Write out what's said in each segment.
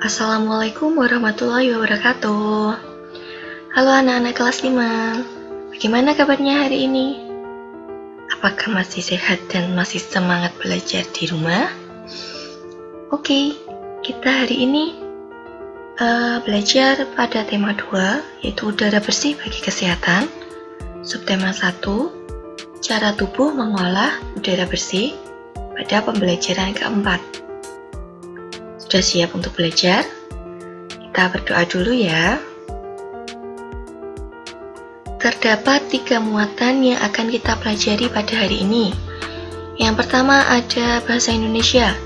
Assalamualaikum warahmatullahi wabarakatuh. Halo anak-anak kelas 5. Bagaimana kabarnya hari ini? Apakah masih sehat dan masih semangat belajar di rumah? Oke, kita hari ini belajar pada tema 2, yaitu udara bersih bagi kesehatan. Subtema 1, cara tubuh mengolah udara bersih pada pembelajaran keempat. Sudah siap untuk belajar? Kita berdoa dulu ya. Terdapat 3 muatan yang akan kita pelajari pada hari ini. Yang pertama ada bahasa Indonesia,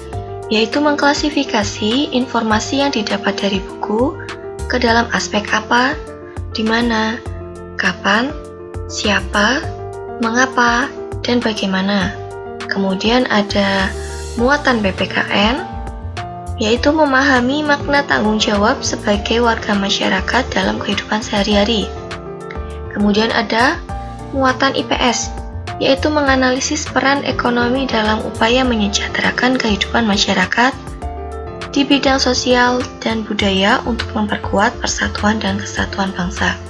yaitu mengklasifikasi informasi yang didapat dari buku ke dalam aspek apa, di mana, kapan, siapa, mengapa, dan bagaimana. Kemudian ada muatan PPKN, yaitu memahami makna tanggung jawab sebagai warga masyarakat dalam kehidupan sehari-hari. Kemudian ada muatan IPS, yaitu menganalisis peran ekonomi dalam upaya menyejahterakan kehidupan masyarakat di bidang sosial dan budaya untuk memperkuat persatuan dan kesatuan bangsa.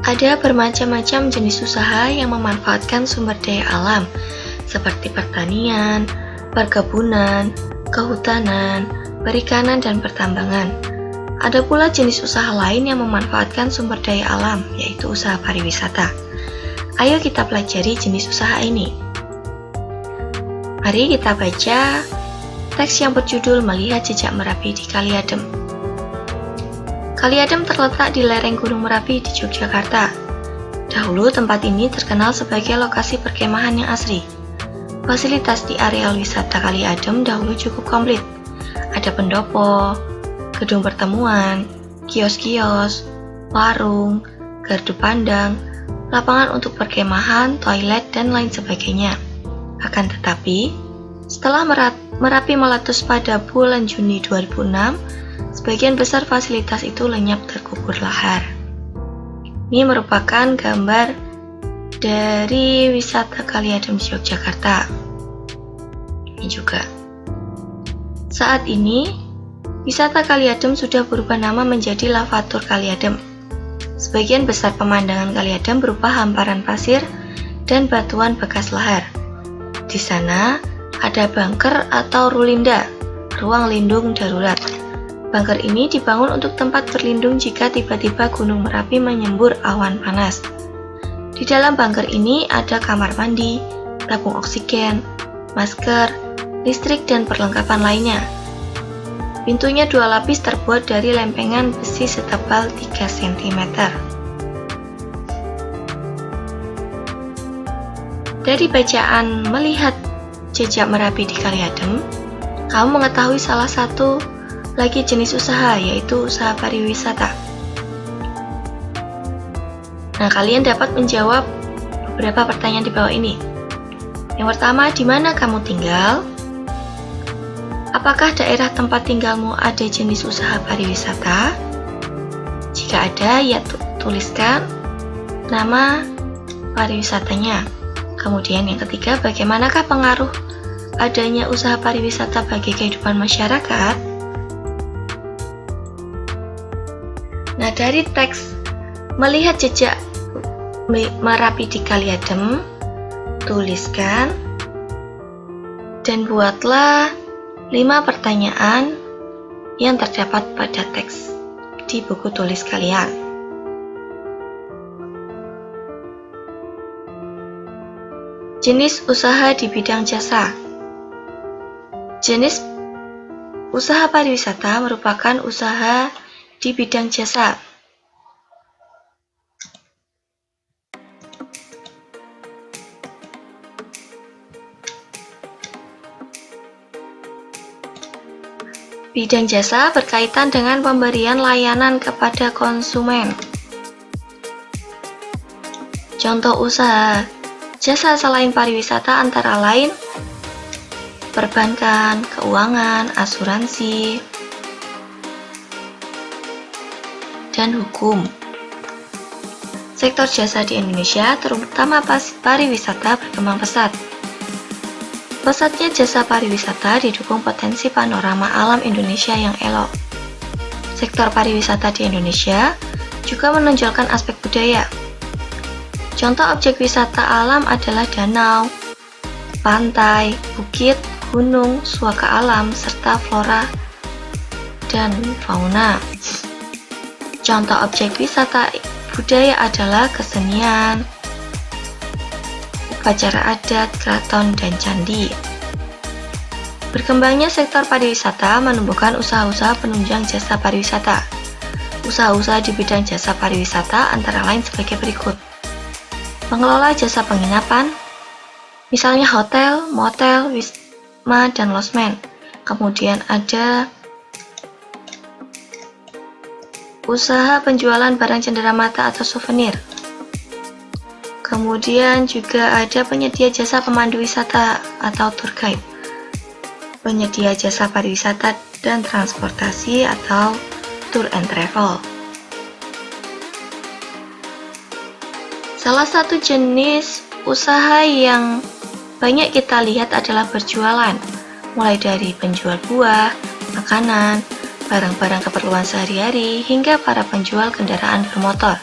Ada bermacam-macam jenis usaha yang memanfaatkan sumber daya alam, seperti pertanian, perkebunan, kehutanan, perikanan, dan pertambangan. Ada pula jenis usaha lain yang memanfaatkan sumber daya alam, yaitu usaha pariwisata. Ayo kita pelajari jenis usaha ini. Mari kita baca teks yang berjudul Melihat Jejak Merapi di Kali Adem. Kali Adem terletak di lereng Gunung Merapi di Yogyakarta. Dahulu tempat ini terkenal sebagai lokasi perkemahan yang asri. Fasilitas di areal wisata Kali Adem dahulu cukup komplit. Ada pendopo, gedung pertemuan, kios-kios, warung, gardu pandang, lapangan untuk perkemahan, toilet, dan lain sebagainya. Akan tetapi, setelah Merapi meletus pada bulan Juni 2006, sebagian besar fasilitas itu lenyap terkubur lahar. Ini merupakan gambar dari wisata Kali Adem di Yogyakarta. Ini juga. Saat ini, wisata Kali Adem sudah berubah nama menjadi Lavatur Kali Adem. Sebagian besar pemandangan Kali Adem berupa hamparan pasir dan batuan bekas lahar. Di sana ada bunker atau rulinda, ruang lindung darurat. Bunker ini dibangun untuk tempat berlindung jika tiba-tiba Gunung Merapi menyembur awan panas. Di dalam bunker ini ada kamar mandi, tabung oksigen, masker, listrik, dan perlengkapan lainnya. Pintunya 2 lapis terbuat dari lempengan besi setebal 3 cm. Dari bacaan Melihat Jejak Merapi di Kali Adem, kamu mengetahui salah satu lagi jenis usaha, yaitu usaha pariwisata. Nah, kalian dapat menjawab beberapa pertanyaan di bawah ini. Yang pertama, di mana kamu tinggal? Apakah daerah tempat tinggalmu ada jenis usaha pariwisata? Jika ada, ya tuliskan nama pariwisatanya. Kemudian yang ketiga, bagaimanakah pengaruh adanya usaha pariwisata bagi kehidupan masyarakat? Nah, dari teks Melihat Jejak Merapi di Kali Adem, tuliskan dan buatlah 5 pertanyaan yang terdapat pada teks di buku tulis kalian. Jenis usaha di bidang jasa. Jenis usaha pariwisata merupakan usaha di bidang jasa. Bidang jasa berkaitan dengan pemberian layanan kepada konsumen. Contoh usaha jasa selain pariwisata antara lain perbankan, keuangan, asuransi, dan hukum. Sektor jasa di Indonesia, terutama pariwisata, berkembang pesat. Pesatnya jasa pariwisata didukung potensi panorama alam Indonesia yang elok. Sektor pariwisata di Indonesia juga menonjolkan aspek budaya. Contoh objek wisata alam adalah danau, pantai, bukit, gunung, suaka alam, serta flora dan fauna. Contoh objek wisata budaya adalah kesenian, upacara adat, keraton, dan candi. Berkembangnya sektor pariwisata menumbuhkan usaha-usaha penunjang jasa pariwisata. Usaha-usaha di bidang jasa pariwisata antara lain sebagai berikut. Pengelola jasa penginapan, misalnya hotel, motel, wisma, dan losmen. Kemudian ada usaha penjualan barang cenderamata atau souvenir. Kemudian juga ada penyedia jasa pemandu wisata atau tour guide, penyedia jasa pariwisata dan transportasi atau tour and travel. Salah satu jenis usaha yang banyak kita lihat adalah berjualan, mulai dari penjual buah, makanan, barang-barang keperluan sehari-hari, hingga para penjual kendaraan bermotor.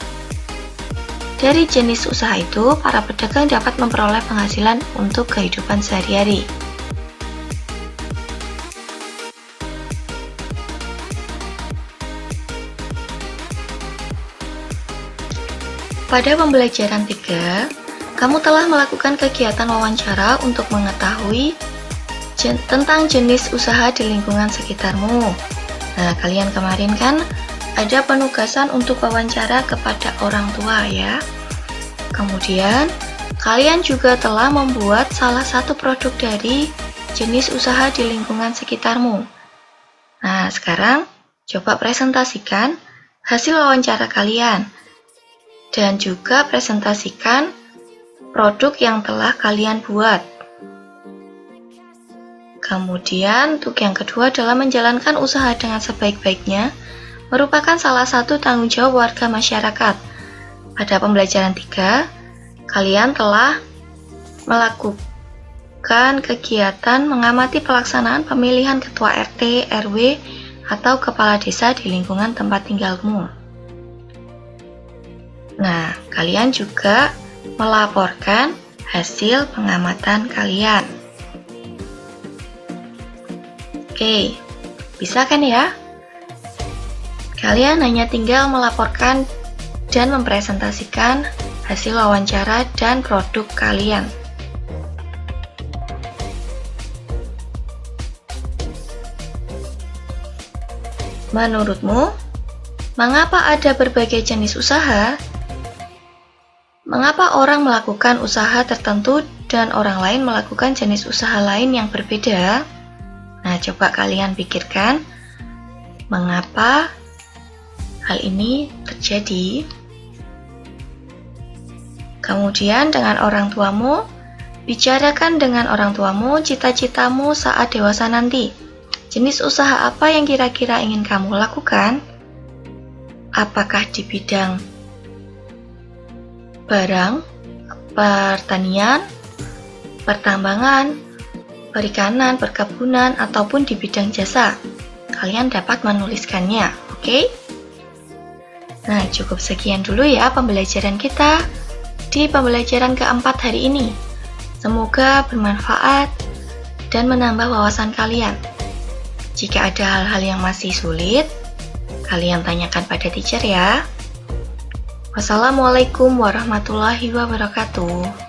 Dari jenis usaha itu, para pedagang dapat memperoleh penghasilan untuk kehidupan sehari-hari. Pada pembelajaran 3, kamu telah melakukan kegiatan wawancara untuk mengetahui tentang jenis usaha di lingkungan sekitarmu. Nah, kalian kemarin kan ada penugasan untuk wawancara kepada orang tua ya. Kemudian, kalian juga telah membuat salah satu produk dari jenis usaha di lingkungan sekitarmu. Nah, sekarang coba presentasikan hasil wawancara kalian dan juga presentasikan produk yang telah kalian buat. Kemudian, untuk yang kedua adalah menjalankan usaha dengan sebaik-baiknya merupakan salah satu tanggung jawab warga masyarakat. Pada pembelajaran 3, kalian telah melakukan kegiatan mengamati pelaksanaan pemilihan ketua RT, RW, atau kepala desa di lingkungan tempat tinggalmu. Nah, kalian juga melaporkan hasil pengamatan kalian. Oke, bisa kan ya? Kalian hanya tinggal melaporkan dan mempresentasikan hasil wawancara dan produk kalian. Menurutmu, mengapa ada berbagai jenis usaha? Mengapa orang melakukan usaha tertentu dan orang lain melakukan jenis usaha lain yang berbeda? Nah, coba kalian pikirkan, mengapa hal ini terjadi? Kemudian dengan orang tuamu, bicarakan dengan orang tuamu cita-citamu saat dewasa nanti. Jenis usaha apa yang kira-kira ingin kamu lakukan? Apakah di bidang barang, pertanian, pertambangan, perikanan, perkebunan, ataupun di bidang jasa? Kalian dapat menuliskannya, oke? Nah, cukup sekian dulu ya pembelajaran kita di pembelajaran keempat hari ini. Semoga bermanfaat dan menambah wawasan kalian. Jika ada hal-hal yang masih sulit, kalian tanyakan pada teacher ya. Wassalamualaikum warahmatullahi wabarakatuh.